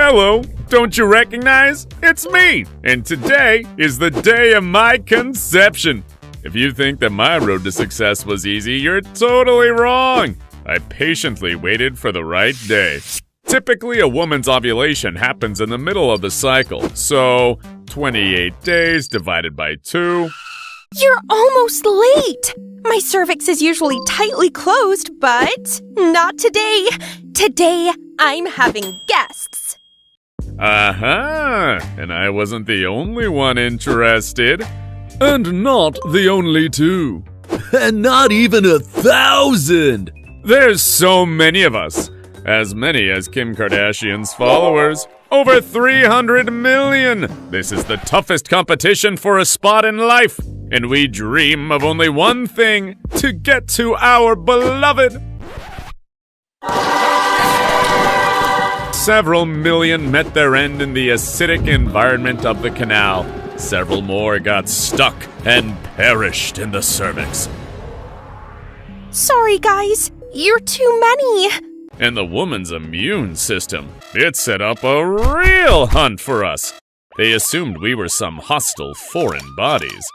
Hello, don't you recognize? It's me, and today is the day of my conception. If you think that my road to success was easy, you're totally wrong. I patiently waited for the right day. Typically, a woman's ovulation happens in the middle of the cycle, so 28 days divided by 2. You're almost late! My cervix is usually tightly closed, but not today. Today, I'm having guests. Aha! And I wasn't the only one interested. And not the only two. And not even 1,000! There's so many of us. As many as Kim Kardashian's followers. Over 300 million! This is the toughest competition for a spot in life. And we dream of only one thing, to get to our beloved. Several million met their end in the acidic environment of the canal. Several more got stuck and perished in the cervix. Sorry, guys. You're too many. And the woman's immune system, it set up a real hunt for us. They assumed we were some hostile foreign bodies.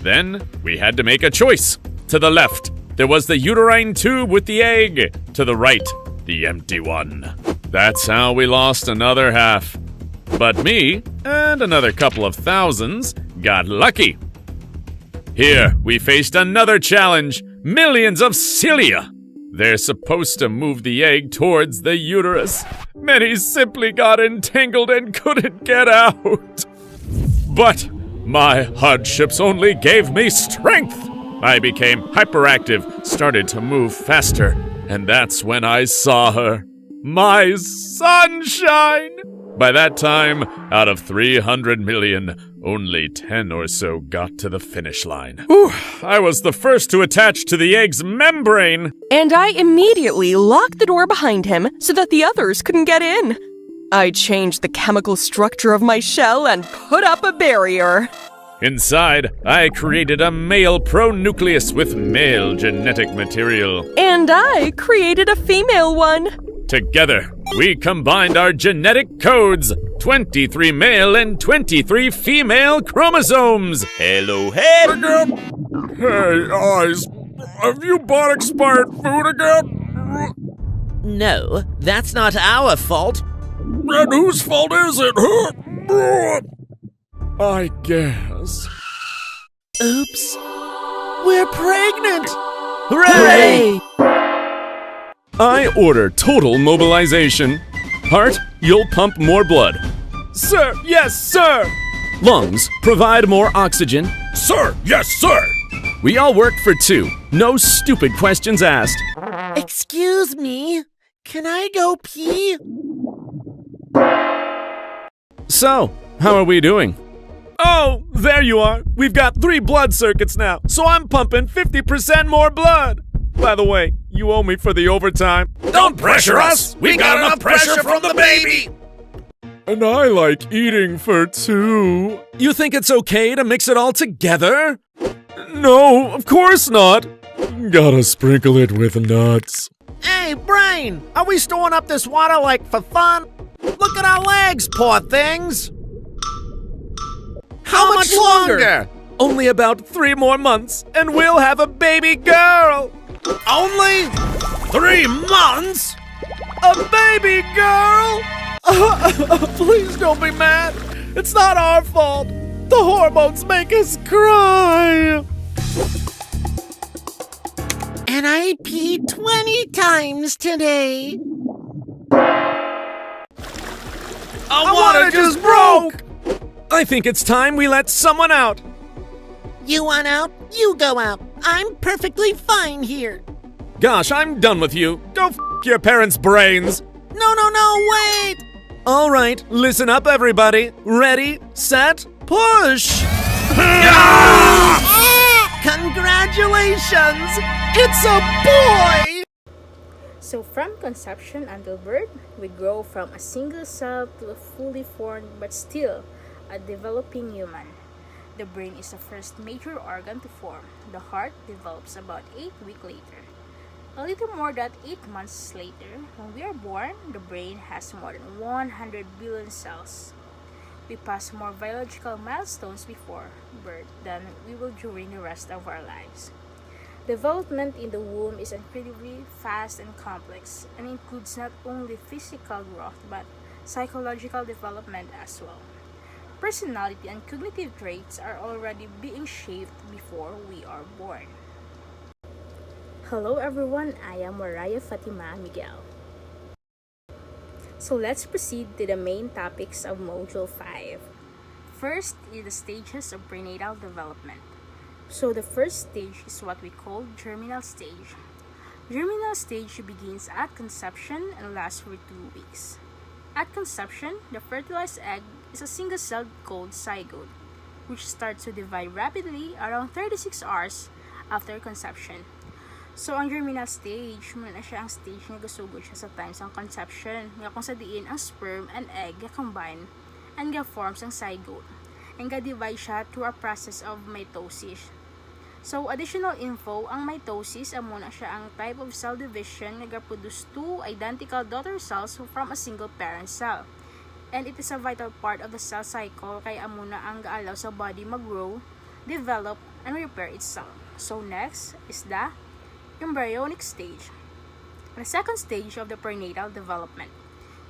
Then, we had to make a choice. To the left, there was the uterine tube with the egg. To the right, the empty one. That's how we lost another half. But me, and another couple of thousands, got lucky. Here, we faced another challenge. Millions of cilia. They're supposed to move the egg towards the uterus. Many simply got entangled and couldn't get out. But my hardships only gave me strength. I became hyperactive, started to move faster, and that's when I saw her. My sunshine! By that time, out of 300 million, only 10 or so got to the finish line. Whew, I was the first to attach to the egg's membrane. And I immediately locked the door behind him so that the others couldn't get in. I changed the chemical structure of my shell and put up a barrier. Inside, I created a male pronucleus with male genetic material. And I created a female one. Together, we combined our genetic codes, 23 male and 23 female chromosomes. Hello, hey! Hey, eyes, have you bought expired food again? No, that's not our fault. And whose fault is it, huh? I guess. Oops. We're pregnant! Hooray! I order total mobilization. Heart, you'll pump more blood. Sir, yes, sir! Lungs, provide more oxygen. Sir, yes, sir! We all work for 2. No stupid questions asked. Excuse me, can I go pee? So, how are we doing? Oh, there you are. We've got 3 blood circuits now, so I'm pumping 50% more blood. By the way, you owe me for the overtime. Don't pressure us! We got enough pressure from the baby! And I like eating for 2. You think it's okay to mix it all together? No, of course not. Gotta sprinkle it with nuts. Hey, Brain, are we storing up this water like for fun? Look at our legs, poor things! How much longer? Only about 3 more months, and we'll have a baby girl! Only 3 months? A baby girl? Please don't be mad. It's not our fault. The hormones make us cry. And I peed 20 times today. Our water just broke. I think it's time we let someone out. You want out? You go out. I'm perfectly fine here. Gosh, I'm done with you. Go f*** your parents' brains. No, wait! All right, listen up, everybody. Ready, set, push! Congratulations! It's a boy! So from conception until birth, we grow from a single cell to a fully formed but still a developing human. The brain is the first major organ to form. The heart develops about 8 weeks later. A little more than 8 months later, when we are born, the brain has more than 100 billion cells. We pass more biological milestones before birth than we will during the rest of our lives. Development in the womb is incredibly fast and complex and includes not only physical growth but psychological development as well. Personality and cognitive traits are already being shaped before we are born. Hello everyone, I am Mariah Fatima Miguel. So let's proceed to the main topics of Module 5. First is the stages of prenatal development. So the first stage is what we call germinal stage. Germinal stage begins at conception and lasts for 2 weeks. At conception, the fertilized egg is a single-celled called zygote, which starts to divide rapidly around 36 hours after conception. So, ang germinal stage, muna siya ang stage nga gasugod siya sa times ng conception, nga kung sa diin ang sperm and egg nga combine, and nga forms ang zygote, and nga divide siya through a process of mitosis. So, additional info, ang mitosis, muna siya ang type of cell division nga produce 2 identical daughter cells from a single parent cell. And it is a vital part of the cell cycle, kaya muna ang gaalaw sa body mag-grow, develop, and repair itself. So, next is the embryonic stage. The second stage of the prenatal development,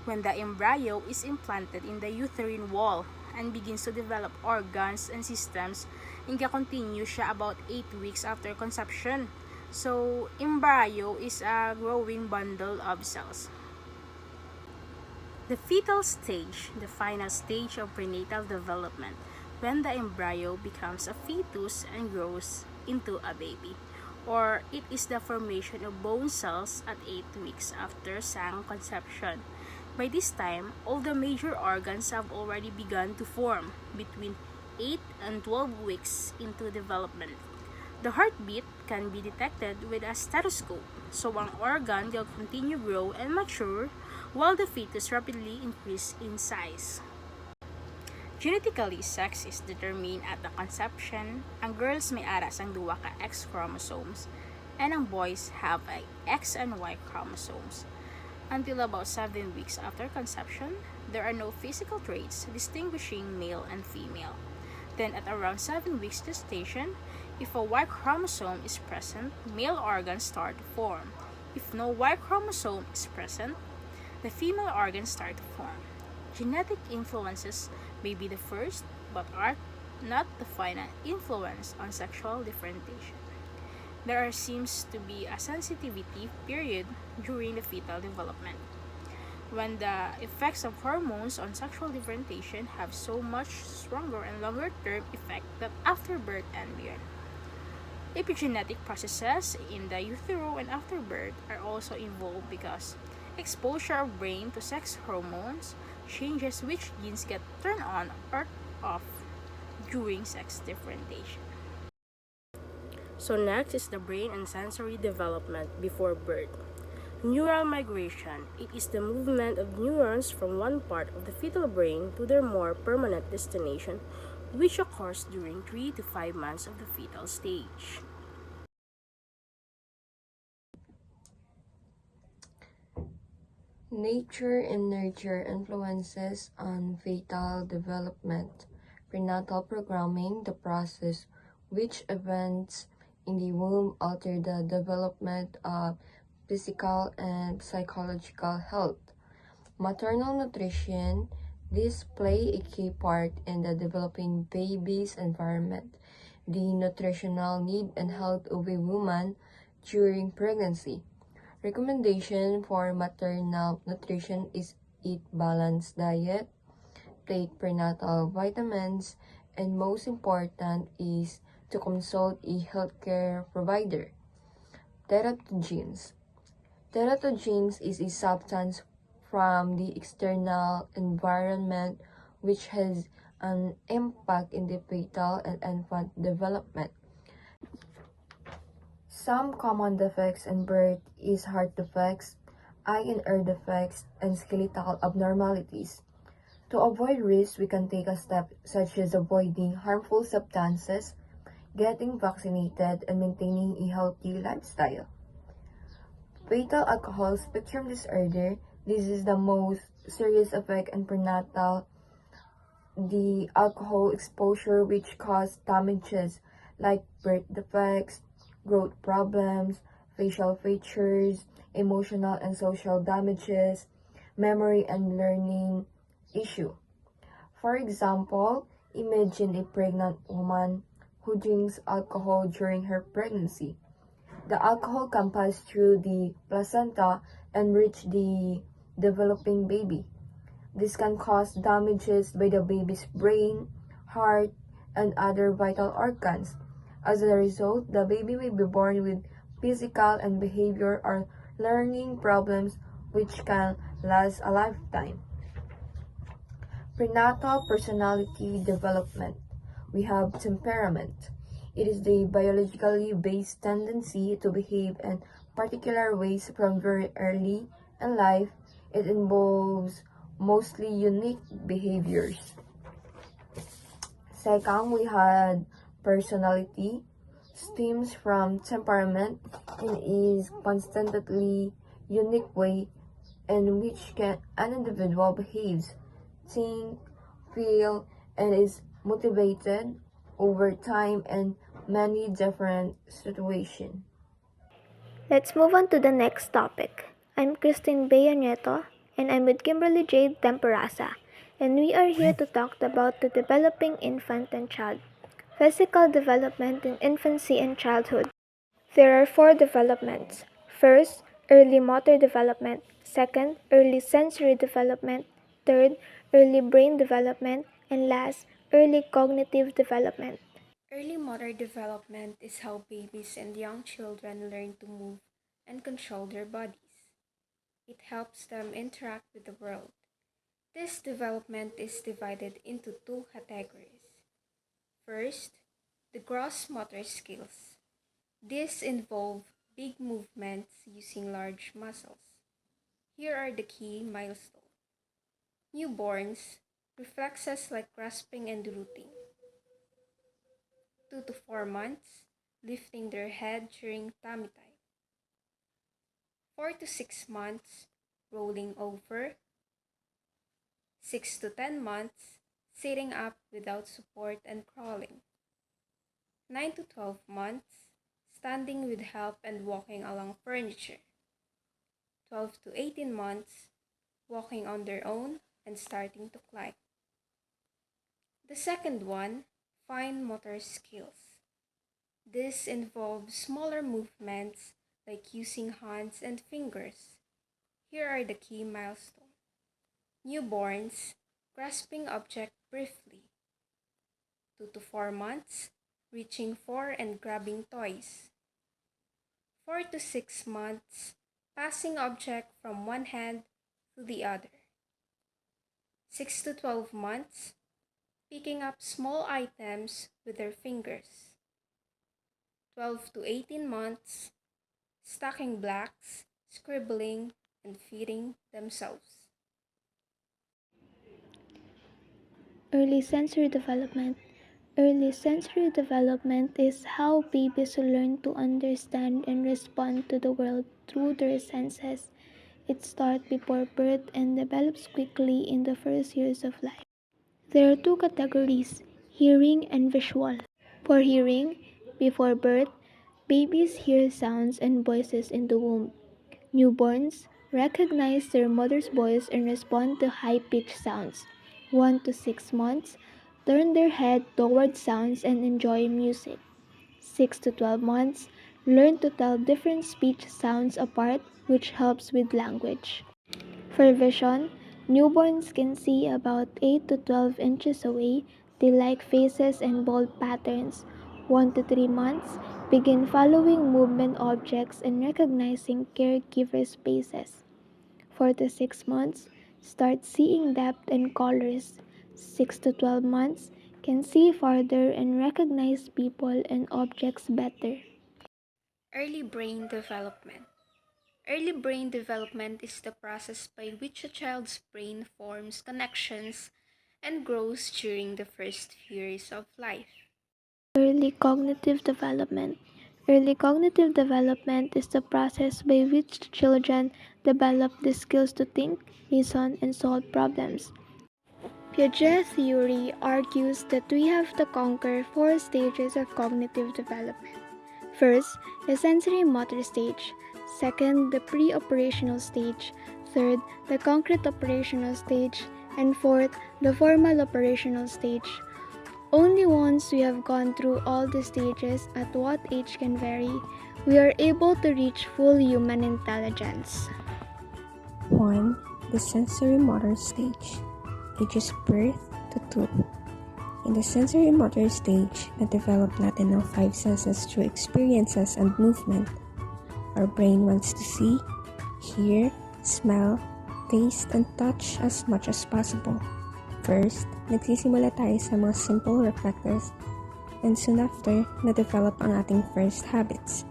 when the embryo is implanted in the uterine wall and begins to develop organs and systems, and continue siya about 8 weeks after conception. So, embryo is a growing bundle of cells. The fetal stage, the final stage of prenatal development, when the embryo becomes a fetus and grows into a baby. Or it is the formation of bone cells at 8 weeks after sang conception. By this time, all the major organs have already begun to form between 8 and 12 weeks into development. The heartbeat can be detected with a stethoscope, so ang organ will continue grow and mature while the fetus rapidly increase in size. Genetically, sex is determined at the conception. Ang girls may aras ang 2 ka X chromosomes, and ang boys have a X and Y chromosomes. Until about 7 weeks after conception, there are no physical traits distinguishing male and female. Then at around 7 weeks gestation, if a Y chromosome is present, male organs start to form. If no Y chromosome is present, the female organs start to form. Genetic influences may be the first, but are not the final influence on sexual differentiation. There seems to be a sensitivity period during the fetal development, when the effects of hormones on sexual differentiation have so much stronger and longer-term effect that after birth and beyond. Epigenetic processes in the utero and after birth are also involved because exposure of brain to sex hormones changes which genes get turned on or off during sex differentiation. So next is the brain and sensory development before birth. Neural migration. It is the movement of neurons from one part of the fetal brain to their more permanent destination, which occurs during 3 to 5 months of the fetal stage. Nature and nurture influences on fetal development. Prenatal programming, the process which events in the womb alter the development of physical and psychological health. Maternal nutrition, these play a key part in the developing baby's environment. The nutritional need and health of a woman during pregnancy. Recommendation for maternal nutrition is eat balanced diet, take prenatal vitamins, and most important is to consult a healthcare provider. Teratogens. Teratogens is a substance from the external environment which has an impact in the fetal and infant development. Some common defects in birth is heart defects, eye and ear defects, and skeletal abnormalities. To avoid risk, we can take a step such as avoiding harmful substances, getting vaccinated, and maintaining a healthy lifestyle. Fetal alcohol spectrum disorder. This is the most serious effect on prenatal. The alcohol exposure which cause damages like birth defects, growth problems, facial features, emotional and social damages, memory and learning issue. For example, imagine a pregnant woman who drinks alcohol during her pregnancy. The alcohol can pass through the placenta and reach the developing baby. This can cause damages by the baby's brain, heart, and other vital organs. As a result, the baby may be born with physical and behavior or learning problems which can last a lifetime. Prenatal personality development. We have temperament. It is the biologically based tendency to behave in particular ways from very early in life. It involves mostly unique behaviors. Second, we had personality, stems from temperament and is constantly unique way in which an individual behaves, think, feel, and is motivated over time in many different situations. Let's move on to the next topic. I'm Christine NIETO, and I'm with Kimberly Jade Temporaza, and we are here to talk about the developing infant and child, physical development in infancy and childhood. There are 4 developments. First, early motor development. Second, early sensory development. Third, early brain development. And last, early cognitive development. Early motor development is how babies and young children learn to move and control their bodies. It helps them interact with the world. This development is divided into 2 categories. First, the gross motor skills. These involve big movements using large muscles. Here are the key milestones. Newborns, reflexes like grasping and rooting. 2 to 4 months, lifting their head during tummy time. 4 to 6 months, rolling over. 6 to 10 months, sitting up without support and crawling. 9 to 12 months, standing with help and walking along furniture. 12 to 18 months, walking on their own and starting to climb. The second one, fine motor skills. This involves smaller movements like using hands and fingers. Here are the key milestones. Newborns, grasping object briefly. 2 to 4 months, reaching for and grabbing toys. 4 to 6 months, passing object from one hand to the other. 6 to 12 months, picking up small items with their fingers. 12 to 18 months, stacking blocks, scribbling, and feeding themselves. Early sensory development. Early sensory development is how babies learn to understand and respond to the world through their senses. It starts before birth and develops quickly in the first years of life. There are 2 categories, hearing and visual. For hearing, before birth, babies hear sounds and voices in the womb. Newborns recognize their mother's voice and respond to high-pitched sounds. 1 to 6 months, turn their head toward sounds and enjoy music. 6 to 12 months, learn to tell different speech sounds apart, which helps with language. For vision, newborns can see about 8 to 12 inches away. They like faces and bold patterns. 1 to 3 months, begin following movement objects and recognizing caregivers' faces. 4 to 6 months, start seeing depth and colors. 6 to 12 months, can see farther and recognize people and objects better. Early brain development. Early brain development is the process by which a child's brain forms connections and grows during the first few years of life. Early cognitive development. Early cognitive development is the process by which children develop the skills to think, reason, and solve problems. Piaget theory argues that we have to conquer 4 stages of cognitive development. First, the sensory motor stage. Second, the pre-operational stage. Third, the concrete operational stage. And fourth, the formal operational stage. Only once we have gone through all the stages, at what age can vary, we are able to reach full human intelligence. 1. The sensory motor stage. Ages birth to 2. In the sensory motor stage, na-develop natin ang 5 senses through experiences and movement. Our brain wants to see, hear, smell, taste, and touch as much as possible. First, nagsisimula tayo sa mga simple reflectors, and soon after, na-develop ang ating first habits.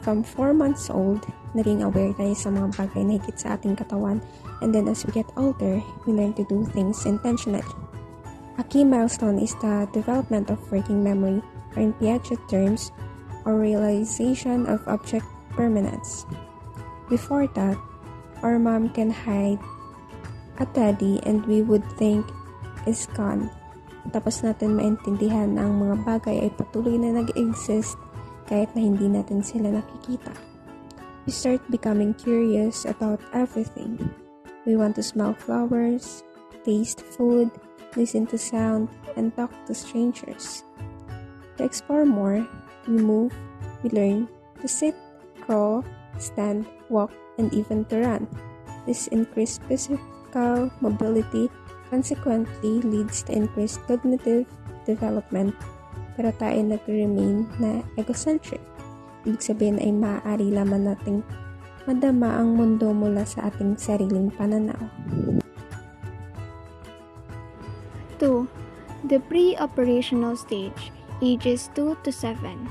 From 4 months old, naging aware tayo sa mga bagay na higit sa ating katawan, and then as we get older, we learn to do things intentionally. A key milestone is the development of working memory, or in Piaget terms, or realization of object permanence. Before that, our mom can hide a teddy and we would think is gone. Tapos natin maintindihan na ang mga bagay ay patuloy na nag-exist kahit na hindi natin sila nakikita. We start becoming curious about everything. We want to smell flowers, taste food, listen to sound, and talk to strangers. To explore more, we move, we learn to sit, crawl, stand, walk, and even to run. This increased physical mobility consequently leads to increased cognitive development, pero tayo nag-remain na egocentric. Ibig sabihin ay maaari lamang nating madama ang mundo mula sa ating sariling pananaw. 2. The pre-operational stage, ages 2 to 7.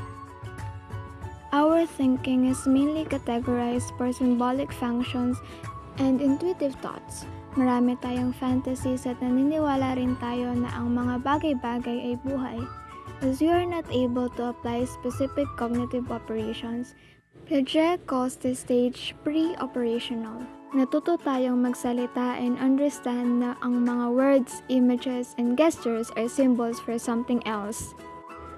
Our thinking is mainly categorized for symbolic functions and intuitive thoughts. Marami tayong fantasies at naniniwala rin tayo na ang mga bagay-bagay ay buhay. As we are not able to apply specific cognitive operations, Piaget calls this stage pre-operational. Natuto tayong magsalita and understand na ang mga words, images, and gestures are symbols for something else.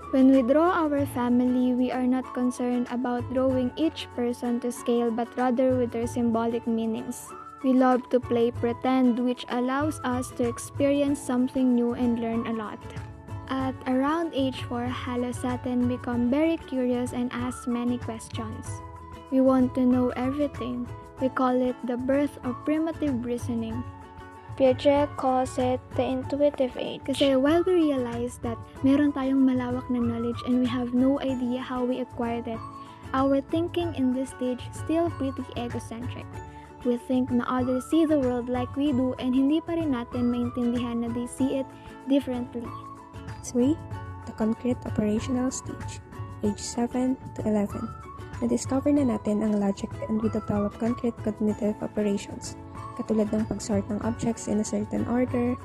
When we draw our family, we are not concerned about drawing each person to scale but rather with their symbolic meanings. We love to play pretend, which allows us to experience something new and learn a lot. At around age 4, halos atin become very curious and ask many questions. We want to know everything. We call it the birth of primitive reasoning. Piaget calls it the intuitive age. Kasi while we realize that meron tayong malawak na knowledge and we have no idea how we acquired it, our thinking in this stage is still pretty egocentric. We think na others see the world like we do and hindi pa rin natin maintindihan na they see it differently. 3. The concrete operational stage, age 7 to 11. Na-discover na natin ang logic and we develop concrete cognitive operations, katulad ng pag-sort ng objects in a certain order.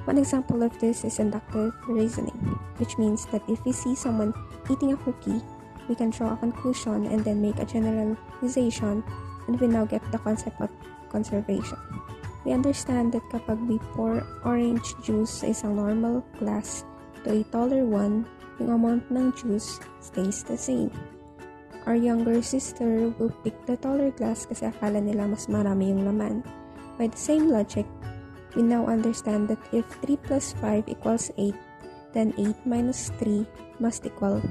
One example of this is inductive reasoning, which means that if we see someone eating a cookie, we can draw a conclusion and then make a generalization, and we now get the concept of conservation. We understand that kapag we pour orange juice sa isang normal glass to a taller one, yung amount ng juice stays the same. Our younger sister will pick the taller glass kasi akala nila mas marami yung laman. By the same logic, we now understand that if 3 plus 5 equals 8, then 8 minus 3 must equal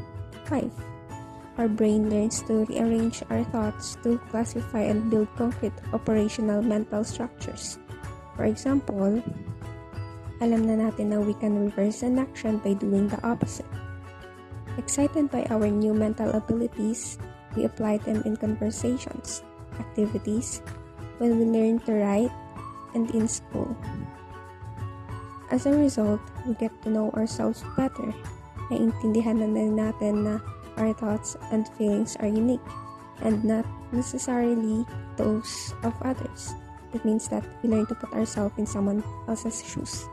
5. Our brain learns to rearrange our thoughts to classify and build concrete operational mental structures. For example, alam na natin na we can reverse an action by doing the opposite. Excited by our new mental abilities, we apply them in conversations, activities, when we learn to write, and in school. As a result, we get to know ourselves better. Naiintindihan na natin na our thoughts and feelings are unique and not necessarily those of others. That means that we learn to put ourselves in someone else's shoes.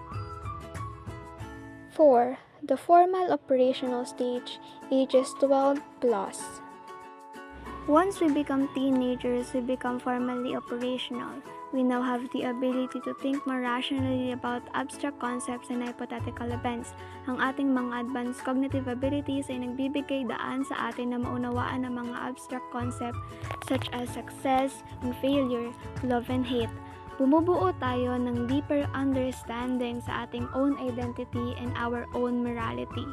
4. the formal operational stage, ages 12 plus. Once we become teenagers, we become formally operational. We now have the ability to think more rationally about abstract concepts and hypothetical events. Ang ating mga advanced cognitive abilities ay nagbibigay daan sa atin na maunawaan ang mga abstract concept such as success and failure, love and hate. Bumubuo tayo ng deeper understanding sa ating own identity and our own morality.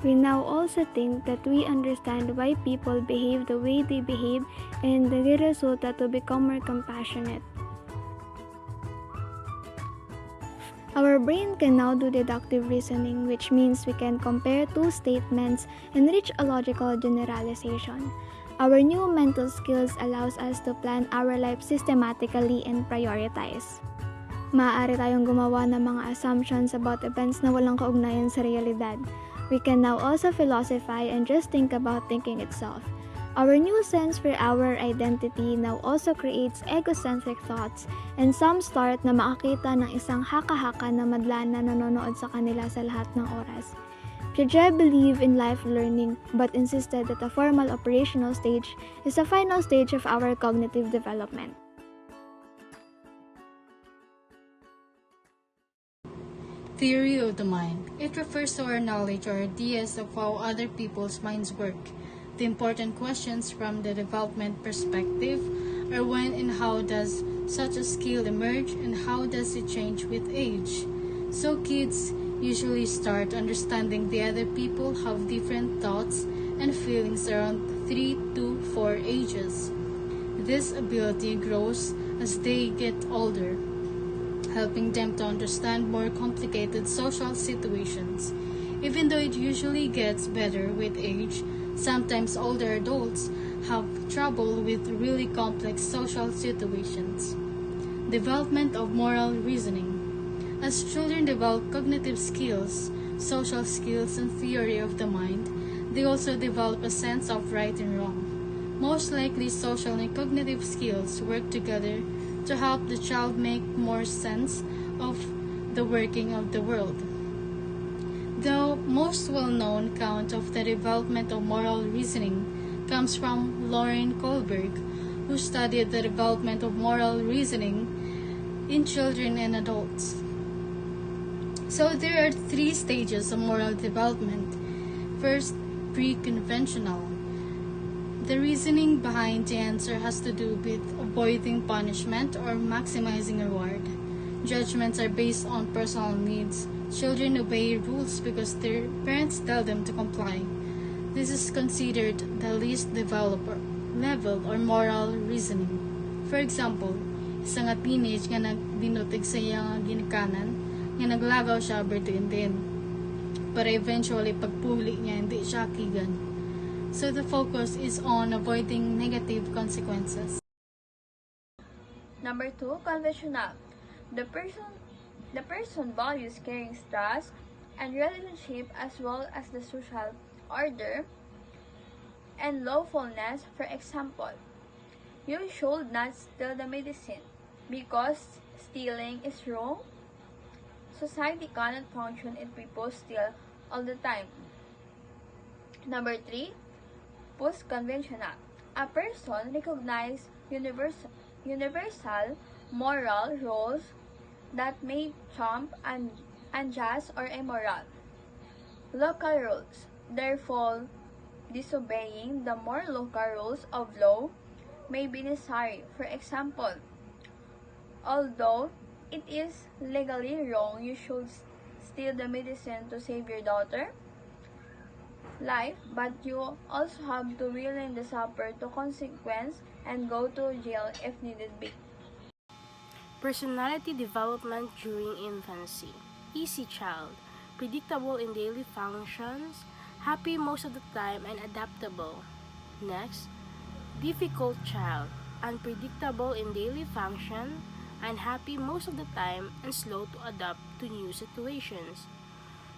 We now also think that we understand why people behave the way they behave and the resulta to become more compassionate. Our brain can now do deductive reasoning, which means we can compare two statements and reach a logical generalization. Our new mental skills allows us to plan our life systematically and prioritize. Maaari tayong gumawa ng mga assumptions about events na walang kaugnayan sa realidad. We can now also philosophize and just think about thinking itself. Our new sense for our identity now also creates egocentric thoughts, and some start na makakita ng isang haka-haka na madla na nanonood sa kanila sa lahat ng oras. Piaget believed in life learning but insisted that the formal operational stage is the final stage of our cognitive development. Theory of the mind. It refers to our knowledge or ideas of how other people's minds work. The important questions from the development perspective are when and how does such a skill emerge and how does it change with age. So kids usually start understanding the other people have different thoughts and feelings around 3 to 4 ages. This ability grows as they get older, helping them to understand more complicated social situations. Even though it usually gets better with age, sometimes older adults have trouble with really complex social situations. Development of moral reasoning. As children develop cognitive skills, social skills, and theory of the mind, they also develop a sense of right and wrong. Most likely, social and cognitive skills work together to help the child make more sense of the working of the world. The most well-known account of the development of moral reasoning comes from Lauren Kohlberg, who studied the development of moral reasoning in children and adults. So there are 3 stages of moral development. First, pre-conventional. The reasoning behind the answer has to do with avoiding punishment or maximizing reward. Judgments are based on personal needs. Children obey rules because their parents tell them to comply. This is considered the least developed level or moral reasoning. For example, isang nga teenage nga nagbinutig sa iyang ginikanan, nga naglagaw siya bertuin din. But eventually, pagpuli niya, hindi siya kigan. So the focus is on avoiding negative consequences. Number 2, conventional. The person values caring, trust, and relationship as well as the social order and lawfulness. For example, you should not steal the medicine because stealing is wrong. Society cannot function if people steal all the time. Number 3, post-conventional. A person recognizes universal moral rules that may trump unjust or immoral local rules. Therefore, disobeying the more local rules of law may be necessary. For example, although it is legally wrong, you should steal the medicine to save your daughter life, but you also have to willing to suffer the consequence and go to jail if needed be. Personality development during infancy. Easy child, predictable in daily functions, happy most of the time and adaptable. Next, difficult child, unpredictable in daily function, unhappy most of the time and slow to adapt to new situations.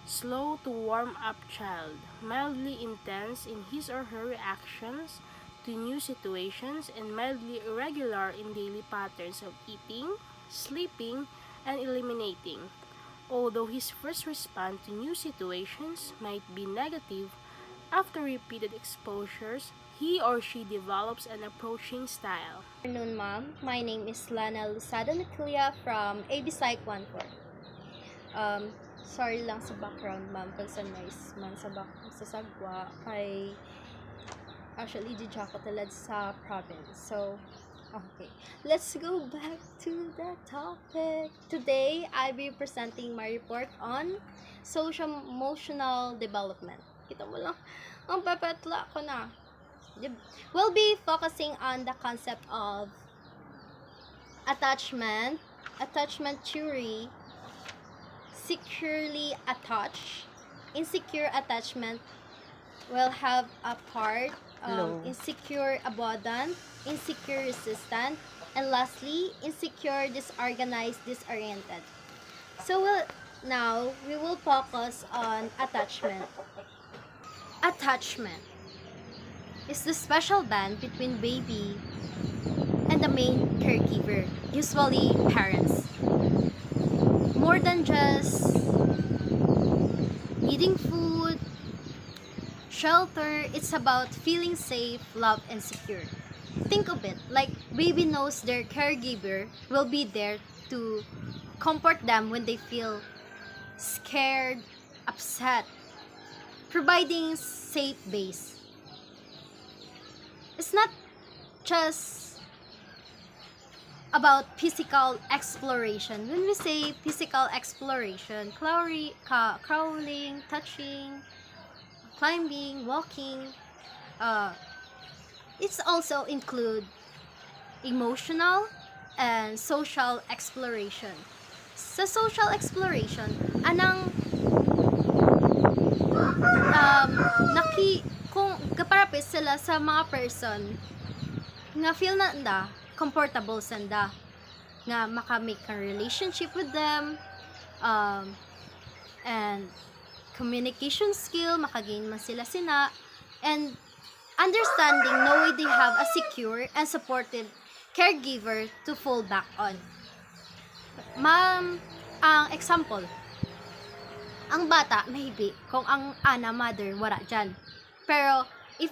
Slow to warm up child, mildly intense in his or her reactions to new situations and mildly irregular in daily patterns of eating, sleeping, and eliminating. Although his first response to new situations might be negative, after repeated exposures, he or she develops an approaching style. Good afternoon, ma'am. My name is LOZADA from Abpsych 14. Sorry lang sa background, ma'am, kung sa noise man sa sagwa. Kay actually, di ako talad sa province. So, okay. Let's go back to the topic. Today, I'll be presenting my report on social-emotional development. Kita mo lang, ang papatla ko na. We'll be focusing on the concept of attachment theory, securely attached, insecure attachment will have a part, insecure avoidant, insecure resistant, and lastly, insecure disorganized, disoriented. So now we will focus on attachment. Attachment is the special bond between baby and the main caregiver, usually parents. More than just eating food, shelter, it's about feeling safe, loved, and secure. Think of it like baby knows their caregiver will be there to comfort them when they feel scared, upset, providing safe base. It's not just about physical exploration. When we say physical exploration, crawling, touching, climbing, walking, it's also include emotional and social exploration. Sa social exploration, anang kung kaparapis sila sa mga person nga feel na nda comfortable sanda nga makamake a relationship with them, and communication skill, makagain man sila and understanding, knowing they have a secure and supportive caregiver to fall back on. Ma'am, ang example, ang bata, maybe, kung ang mother, wala dyan. Pero, if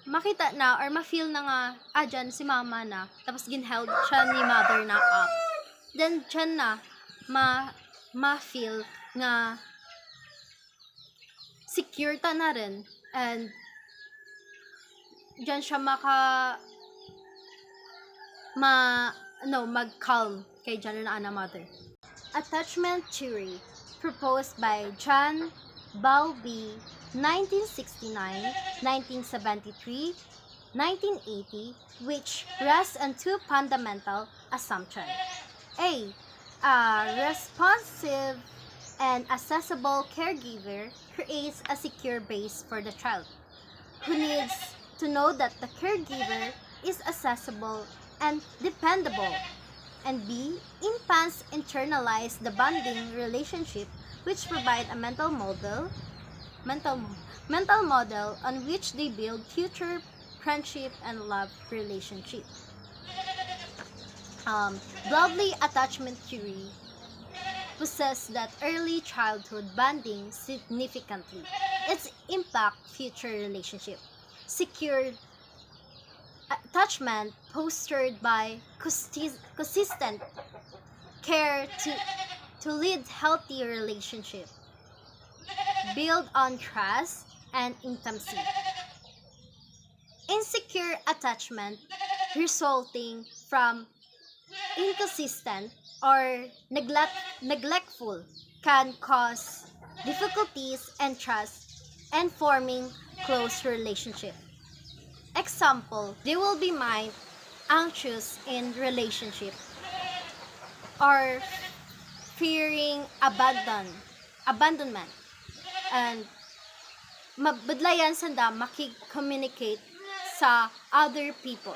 makita na or ma-feel na nga, dyan si mama na, tapos ginheld siya ni mother na up, then dyan na, ma-feel nga secure ta na rin, and dyan siya mag-calm kay dyan na mother. Attachment theory, proposed by John Bowlby, 1969, 1973, 1980, which rests on two fundamental assumptions. A responsive and accessible caregiver creates a secure base for the child, who needs to know that the caregiver is accessible and dependable. And B, infants internalize the bonding relationship, which provide a mental model on which they build future friendship and love relationship. Broadly, attachment theory possesses that early childhood bonding significantly. Its impact future relationship. Secure attachment fostered by consistent care to lead healthy relationship, build on trust and intimacy. Insecure attachment resulting from inconsistent or neglectful can cause difficulties and trust and forming close relationship. Example, they will be anxious in relationship or fearing abandonment, and mabudlayan sanda makikommunicate sa other people.